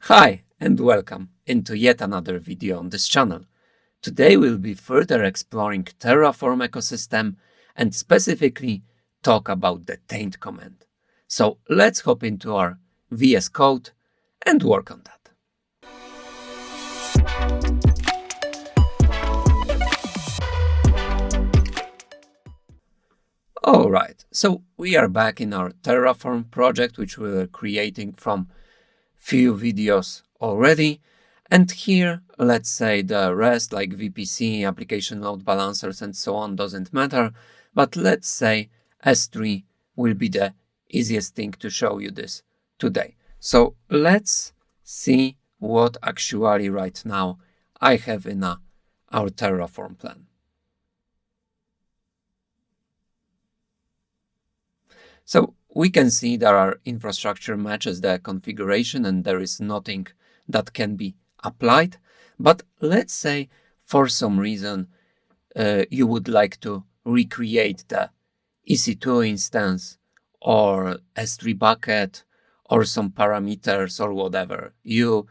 Hi and welcome into yet another video on this channel. Today we'll be further exploring Terraform ecosystem and specifically talk about the Taint command. So let's hop into our VS Code and work on that. Alright, so we are back in our Terraform project, which we were creating from few videos already. And here, let's say the rest like VPC, application load balancers and so on doesn't matter. But let's say S3 will be the easiest thing to show you this today. So let's see what actually right now I have in our Terraform plan. So we can see that our infrastructure matches the configuration and there is nothing that can be applied. But let's say for some reason you would like to recreate the EC2 instance or S3 bucket or some parameters or whatever. You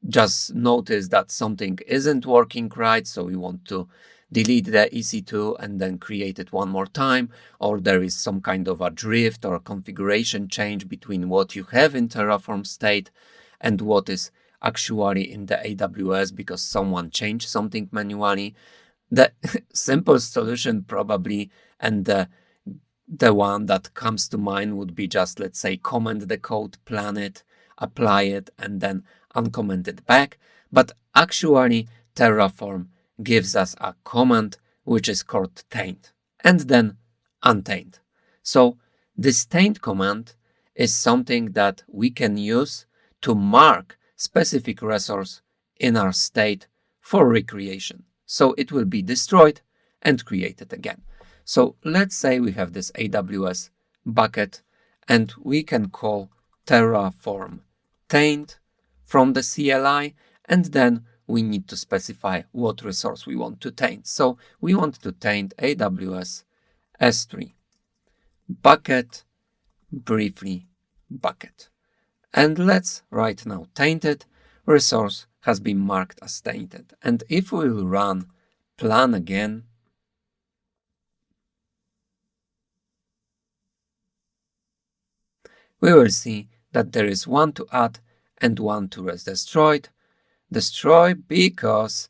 just notice that something isn't working right, so you want to delete the EC2 and then create it one more time, or there is some kind of a drift or configuration change between what you have in Terraform state and what is actually in the AWS because someone changed something manually. The simple solution probably, and the one that comes to mind would be just, let's say, comment the code, plan it, apply it, and then uncomment it back. But actually, Terraform gives us a command which is called Taint and then Untaint. So this Taint command is something that we can use to mark specific resource in our state for recreation. So it will be destroyed and created again. So let's say we have this AWS bucket and we can call Terraform Taint from the CLI, and then we need to specify what resource we want to taint. So we want to taint AWS S3 bucket, briefly bucket. And let's right now taint it. Resource has been marked as tainted. And if we will run plan again, we will see that there is one to add and one to rest destroyed. Destroy because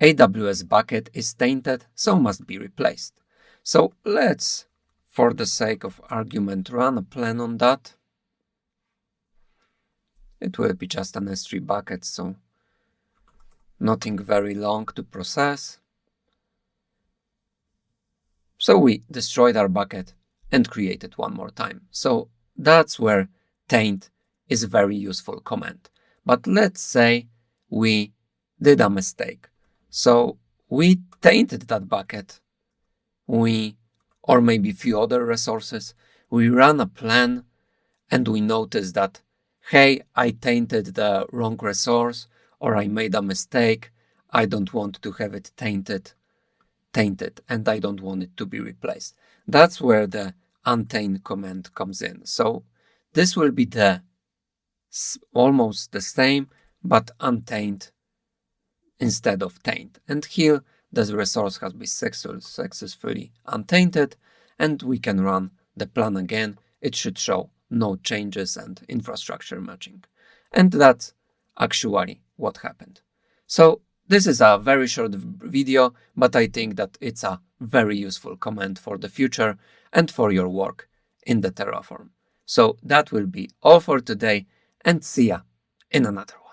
AWS bucket is tainted, so must be replaced. So let's, for the sake of argument, run a plan on that. It will be just an S3 bucket, so nothing very long to process. So we destroyed our bucket and created one more time. So that's where taint is a very useful command. But let's say we did a mistake. So we tainted that bucket, or maybe a few other resources, we ran a plan and we noticed that, hey, I tainted the wrong resource, or I made a mistake, I don't want to have it tainted, and I don't want it to be replaced. That's where the untaint command comes in. So this will be almost the same, but untaint instead of taint. And here the resource has been successfully untainted, and we can run the plan again. It should show no changes and infrastructure matching. And that's actually what happened. So this is a very short video, but I think that it's a very useful command for the future and for your work in the Terraform. So that will be all for today, and see ya in another one.